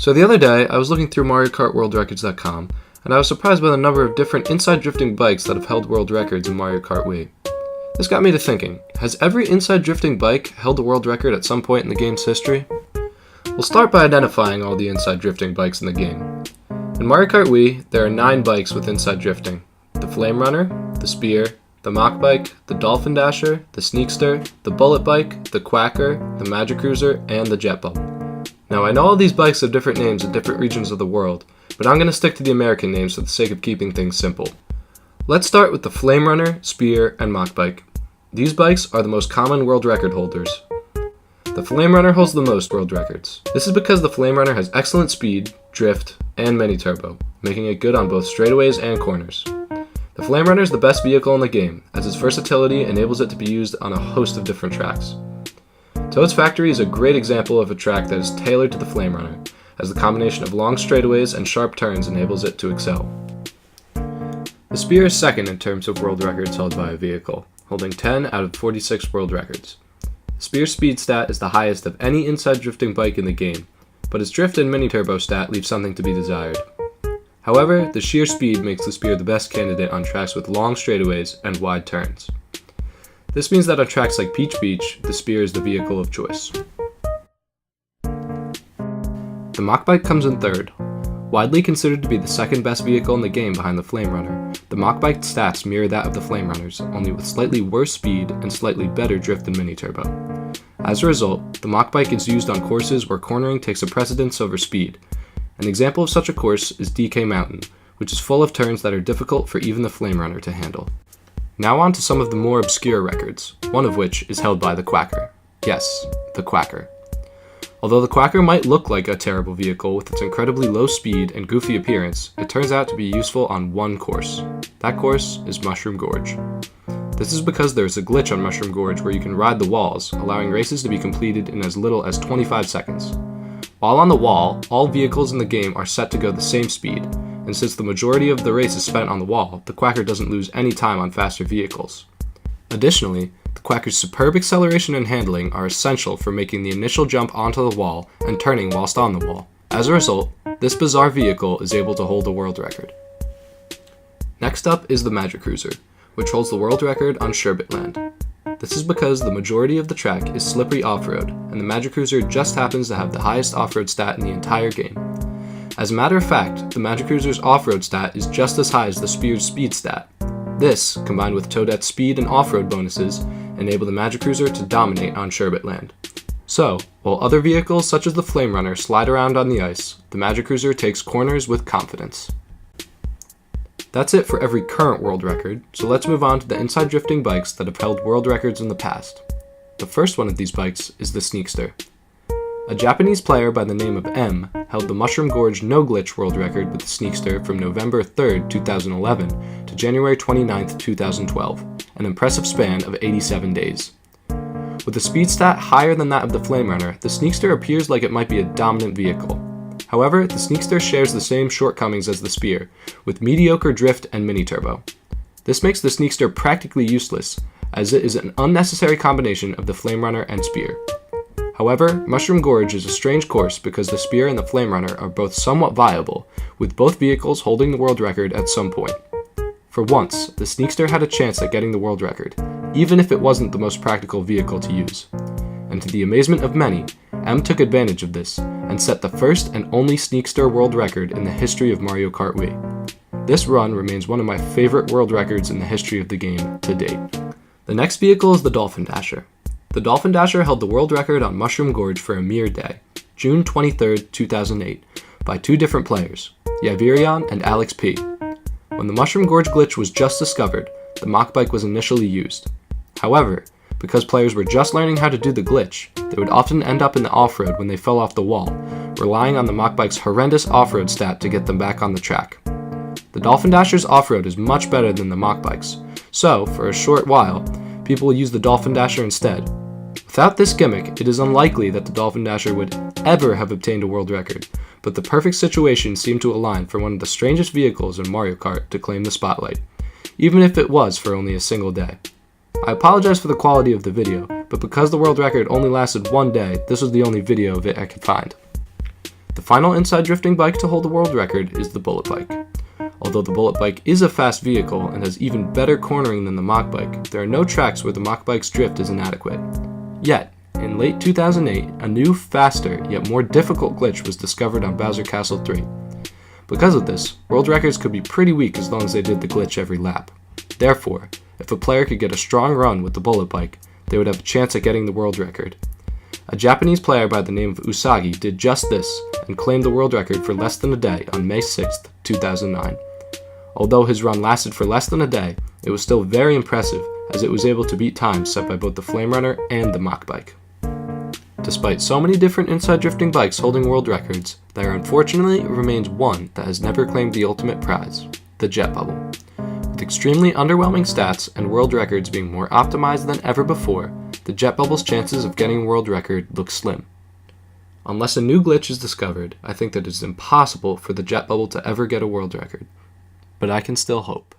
So the other day, I was looking through Mario Kart World Records.com, and I was surprised by the number of different inside drifting bikes that have held world records in Mario Kart Wii. This got me to thinking, has every inside drifting bike held a world record at some point in the game's history? We'll start by identifying all the inside drifting bikes in the game. In Mario Kart Wii, there are 9 bikes with inside drifting: the Flame Runner, the Spear, the Mach Bike, the Dolphin Dasher, the Sneakster, the Bullet Bike, the Quacker, the Magic Cruiser, and the Jet Bubble. Now, I know all these bikes have different names in different regions of the world, but I'm going to stick to the American names for the sake of keeping things simple. Let's start with the Flame Runner, Spear, and Mach Bike. These bikes are the most common world record holders. The Flame Runner holds the most world records. This is because the Flame Runner has excellent speed, drift, and mini-turbo, making it good on both straightaways and corners. The Flame Runner is the best vehicle in the game, as its versatility enables it to be used on a host of different tracks. Toad's Factory is a great example of a track that is tailored to the Flame Runner, as the combination of long straightaways and sharp turns enables it to excel. The Spear is second in terms of world records held by a vehicle, holding 10 out of 46 world records. The Spear's speed stat is the highest of any inside drifting bike in the game, but its drift and mini-turbo stat leave something to be desired. However, the sheer speed makes the Spear the best candidate on tracks with long straightaways and wide turns. This means that on tracks like Peach Beach, the Spear is the vehicle of choice. The Mach Bike comes in third. Widely considered to be the second best vehicle in the game behind the Flame Runner, the Mach Bike stats mirror that of the Flame Runners, only with slightly worse speed and slightly better drift and mini-turbo. As a result, the Mach Bike is used on courses where cornering takes a precedence over speed. An example of such a course is DK Mountain, which is full of turns that are difficult for even the Flame Runner to handle. Now on to some of the more obscure records, one of which is held by the Quacker. Yes, the Quacker. Although the Quacker might look like a terrible vehicle with its incredibly low speed and goofy appearance, it turns out to be useful on one course. That course is Mushroom Gorge. This is because there is a glitch on Mushroom Gorge where you can ride the walls, allowing races to be completed in as little as 25 seconds. While on the wall, all vehicles in the game are set to go the same speed, and since the majority of the race is spent on the wall, the Quacker doesn't lose any time on faster vehicles. Additionally, the Quacker's superb acceleration and handling are essential for making the initial jump onto the wall and turning whilst on the wall. As a result, this bizarre vehicle is able to hold a world record. Next up is the Magic Cruiser, which holds the world record on Sherbet Land. This is because the majority of the track is slippery off-road, and the Magic Cruiser just happens to have the highest off-road stat in the entire game. As a matter of fact, the Magic Cruiser's off-road stat is just as high as the Spear's speed stat. This, combined with Toadette's speed and off-road bonuses, enable the Magic Cruiser to dominate on Sherbet Land. So, while other vehicles such as the Flame Runner slide around on the ice, the Magic Cruiser takes corners with confidence. That's it for every current world record, so let's move on to the inside drifting bikes that have held world records in the past. The first one of these bikes is the Sneakster. A Japanese player by the name of M held the Mushroom Gorge no-glitch world record with the Sneakster from November 3rd, 2011 to January 29th, 2012, an impressive span of 87 days. With a speed stat higher than that of the Flame Runner, the Sneakster appears like it might be a dominant vehicle. However, the Sneakster shares the same shortcomings as the Spear, with mediocre drift and mini-turbo. This makes the Sneakster practically useless, as it is an unnecessary combination of the Flame Runner and Spear. However, Mushroom Gorge is a strange course because the Spear and the Flame Runner are both somewhat viable, with both vehicles holding the world record at some point. For once, the Sneakster had a chance at getting the world record, even if it wasn't the most practical vehicle to use. And to the amazement of many, M took advantage of this, and set the first and only Sneakster world record in the history of Mario Kart Wii. This run remains one of my favorite world records in the history of the game to date. The next vehicle is the Dolphin Dasher. The Dolphin Dasher held the world record on Mushroom Gorge for a mere day, June 23, 2008, by 2 different players, Yavieron and Alex P. When the Mushroom Gorge glitch was just discovered, the Mach Bike was initially used. However, because players were just learning how to do the glitch, they would often end up in the off-road when they fell off the wall, relying on the Mach Bike's horrendous off-road stat to get them back on the track. The Dolphin Dasher's off-road is much better than the Mach Bike's, so, for a short while, people will use the Dolphin Dasher instead. Without this gimmick, it is unlikely that the Dolphin Dasher would ever have obtained a world record, but the perfect situation seemed to align for one of the strangest vehicles in Mario Kart to claim the spotlight, even if it was for only a single day. I apologize for the quality of the video, but because the world record only lasted one day, this was the only video of it I could find. The final inside drifting bike to hold the world record is the Bullet Bike. Although the Bullet Bike is a fast vehicle and has even better cornering than the Mach Bike, there are no tracks where the Mach Bike's drift is inadequate. Yet, in late 2008, a new, faster, yet more difficult glitch was discovered on Bowser Castle 3. Because of this, world records could be pretty weak as long as they did the glitch every lap. Therefore, if a player could get a strong run with the Bullet Bike, they would have a chance at getting the world record. A Japanese player by the name of Usagi did just this and claimed the world record for less than a day on May 6, 2009. Although his run lasted for less than a day, it was still very impressive as it was able to beat times set by both the Flame Runner and the Mach Bike. Despite so many different inside drifting bikes holding world records, there unfortunately remains one that has never claimed the ultimate prize, the Jet Bubble. With extremely underwhelming stats and world records being more optimized than ever before, the Jet Bubble's chances of getting a world record look slim. Unless a new glitch is discovered, I think that it is impossible for the Jet Bubble to ever get a world record. But I can still hope.